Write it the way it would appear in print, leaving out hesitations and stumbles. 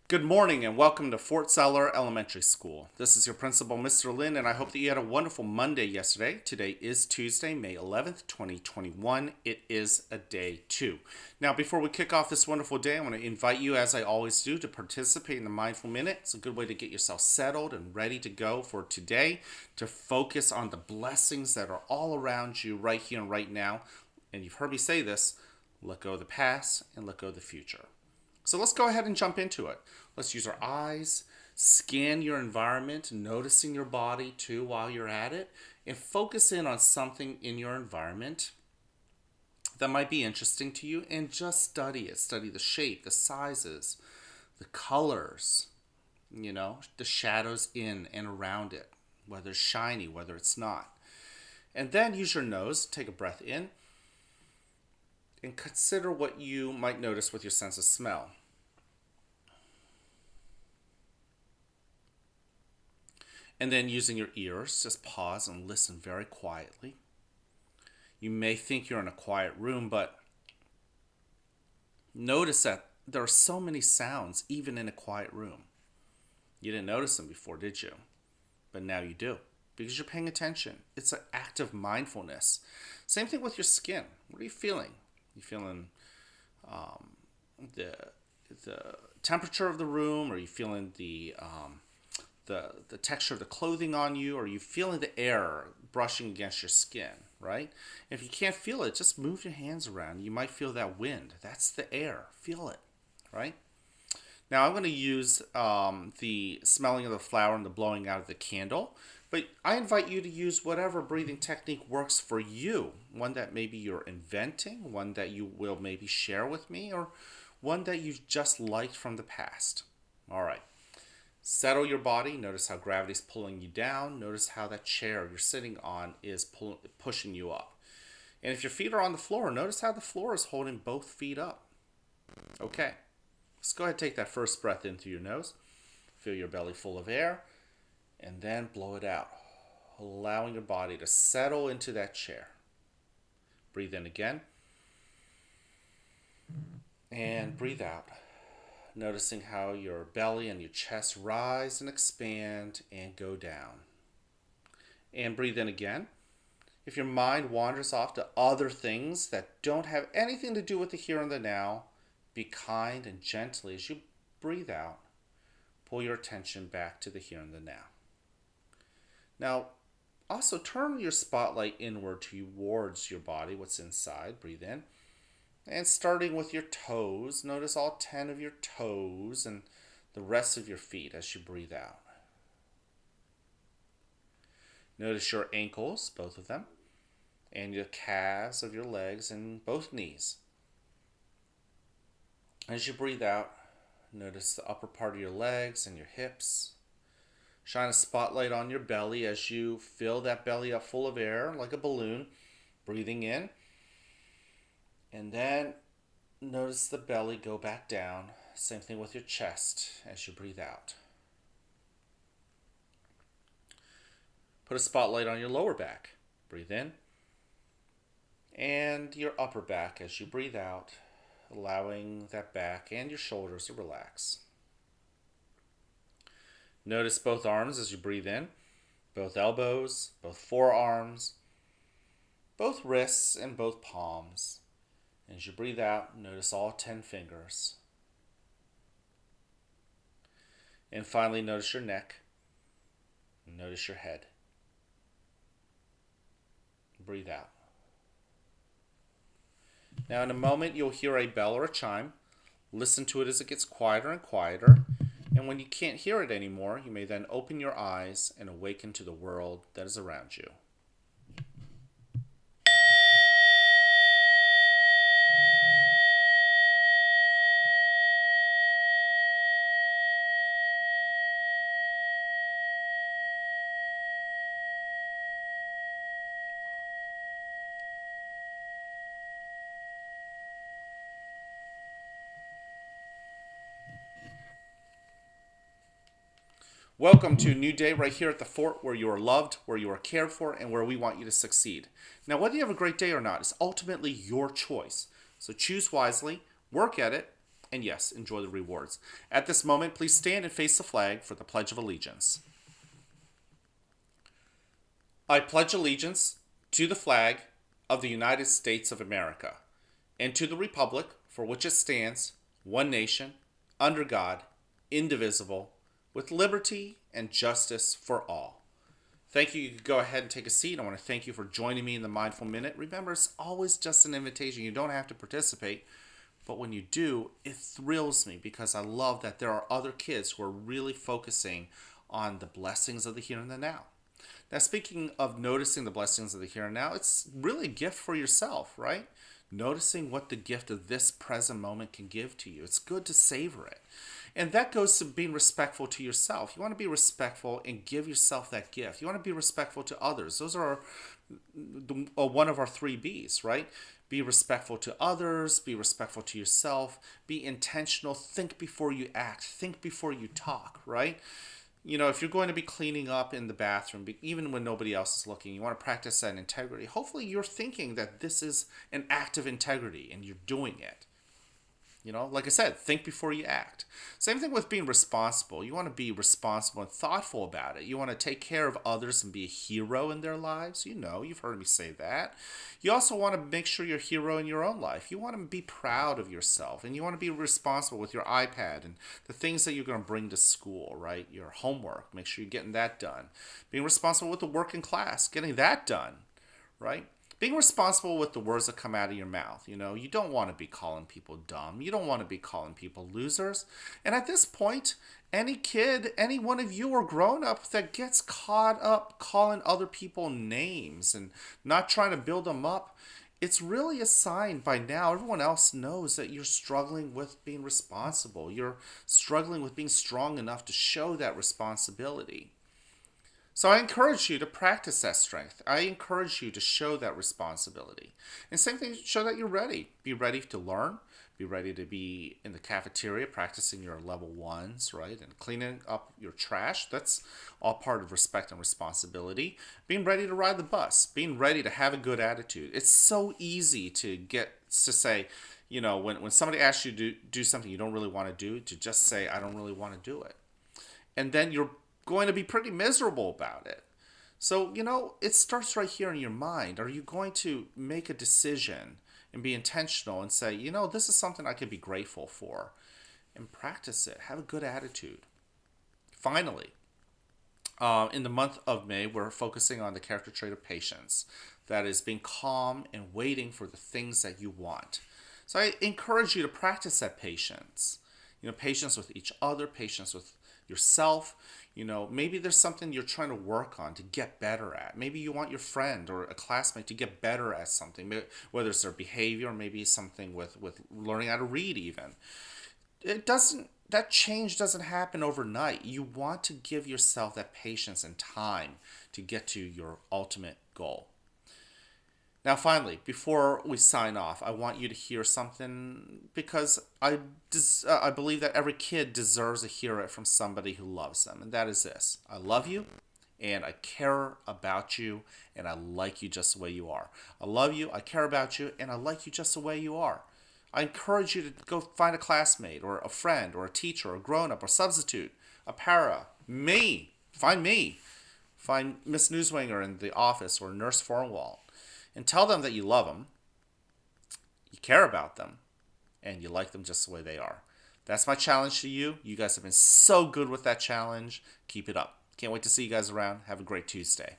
Good morning and welcome to Fort Zeller Elementary School. This is your principal, Mr. Lynn, and I hope that you had a wonderful Monday yesterday. Today is Tuesday, May 11th, 2021. It is a day two. Now, before we kick off this wonderful day, I want to invite you, as I always do, to participate in the Mindful Minute. It's a good way to get yourself settled and ready to go for today, to focus on the blessings that are all around you right here and right now. And you've heard me say this, let go of the past and let go of the future. So let's go ahead and jump into it. Let's use our eyes, scan your environment, noticing your body too while you're at it, and focus in on something in your environment that might be interesting to you and just study it. Study the shape, the sizes, the colors, the shadows in and around it, whether it's shiny, whether it's not. And then use your nose, take a breath in, and consider what you might notice with your sense of smell. And then using your ears, just pause and listen very quietly. You may think you're in a quiet room, but notice that there are so many sounds even in a quiet room. You didn't notice them before, did you? But now you do, because you're paying attention. It's an act of mindfulness. Same thing with your skin. What are you feeling? You feeling the the temperature of the room? Are you feeling the texture of the clothing on you? Or are you feeling the air brushing against your skin, right? If you can't feel it, just move your hands around. You might feel that wind. That's the air. Feel it, right? Now I'm going to use the smelling of the flower and the blowing out of the candle, but I invite you to use whatever breathing technique works for you. One that maybe you're inventing, one that you will maybe share with me, or one that you just liked from the past. All right. Settle your body. Notice how gravity's pulling you down. Notice how that chair you're sitting on is pushing you up. And if your feet are on the floor, notice how the floor is holding both feet up. Okay. Let's go ahead and take that first breath in through your nose. Feel your belly full of air. And then blow it out, allowing your body to settle into that chair. Breathe in again. And breathe out. Noticing how your belly and your chest rise and expand and go down. And breathe in again. If your mind wanders off to other things that don't have anything to do with the here and the now, be kind and gently as you breathe out. Pull your attention back to the here and the now. Now, also turn your spotlight inward towards your body, what's inside. Breathe in. And starting with your toes, notice all 10 of your toes and the rest of your feet as you breathe out. Notice your ankles, both of them, and your calves of your legs and both knees. As you breathe out, notice the upper part of your legs and your hips. Shine a spotlight on your belly as you fill that belly up full of air like a balloon, breathing in. And then notice the belly go back down. Same thing with your chest as you breathe out. Put a spotlight on your lower back. Breathe in. And your upper back as you breathe out, allowing that back and your shoulders to relax. Notice both arms as you breathe in, both elbows, both forearms, both wrists, and both palms. As you breathe out, notice all 10 fingers. And finally, notice your neck. Notice your head. Breathe out. Now, in a moment, you'll hear a bell or a chime. Listen to it as it gets quieter and quieter. And when you can't hear it anymore, you may then open your eyes and awaken to the world that is around you. Welcome to a new day right here at the fort where you are loved, where you are cared for, and where we want you to succeed. Now, whether you have a great day or not is ultimately your choice. So choose wisely, work at it, And yes, enjoy the rewards. At this moment, please stand and face the flag for the Pledge of Allegiance. I pledge allegiance to the flag of the United States of America and to the republic for which it stands, one nation, under God, indivisible, with liberty and justice for all. Thank you. You can go ahead and take a seat. I want to thank you for joining me in the Mindful Minute. Remember, it's always just an invitation. You don't have to participate. But when you do, it thrills me because I love that there are other kids who are really focusing on the blessings of the here and the now. Now, speaking of noticing the blessings of the here and now, it's really a gift for yourself, right? Noticing what the gift of this present moment can give to you. It's good to savor it. And that goes to being respectful to yourself. You want to be respectful and give yourself that gift. You want to be respectful to others. Those are one of our 3 B's, right? Be respectful to others, be respectful to yourself, be intentional, think before you act, think before you talk, right? You know, if you're going to be cleaning up in the bathroom, even when nobody else is looking, you want to practice that integrity. Hopefully you're thinking that this is an act of integrity and you're doing it. You know, like I said, think before you act. Same thing with being responsible. You want to be responsible and thoughtful about it. You want to take care of others and be a hero in their lives. You know, you've heard me say that. You also want to make sure you're a hero in your own life. You want to be proud of yourself, and you want to be responsible with your iPad and the things that you're going to bring to school, right? Your homework, make sure you're getting that done. Being responsible with the work in class, getting that done, right? Being responsible with the words that come out of your mouth. You know, you don't want to be calling people dumb. You don't want to be calling people losers. And at this point, any kid, any one of you or grown up that gets caught up calling other people names and not trying to build them up, it's really a sign by now. Everyone else knows that you're struggling with being responsible. You're struggling with being strong enough to show that responsibility. So I encourage you to practice that strength. I encourage you to show that responsibility. And same thing, show that you're ready. Be ready to learn. Be ready to be in the cafeteria practicing your level 1s, right? And cleaning up your trash. That's all part of respect and responsibility. Being ready to ride the bus. Being ready to have a good attitude. It's so easy to say, you know, when somebody asks you to do something you don't really want to do, to just say, I don't really want to do it. And then you're going to be pretty miserable about it. So, you know, it starts right here in your mind. Are you going to make a decision and be intentional and say, you know, this is something I could be grateful for, and practice it? Have a good attitude. Finally, in the month of May, we're focusing on the character trait of patience. That is being calm and waiting for the things that you want. So I encourage you to practice that patience. You know, patience with each other, patience with yourself. You know, maybe there's something you're trying to work on to get better at. Maybe you want your friend or a classmate to get better at something, whether it's their behavior or maybe something with learning how to read even. That change doesn't happen overnight. You want to give yourself that patience and time to get to your ultimate goal. Now, finally, before we sign off, I want you to hear something because I believe that every kid deserves to hear it from somebody who loves them, and that is this. I love you, and I care about you, and I like you just the way you are. I love you, I care about you, and I like you just the way you are. I encourage you to go find a classmate or a friend or a teacher or a grown-up or substitute, a para, me. Find Miss Newswinger in the office or Nurse Fornwall. And tell them that you love them, you care about them, and you like them just the way they are. That's my challenge to you. You guys have been so good with that challenge. Keep it up. Can't wait to see you guys around. Have a great Tuesday.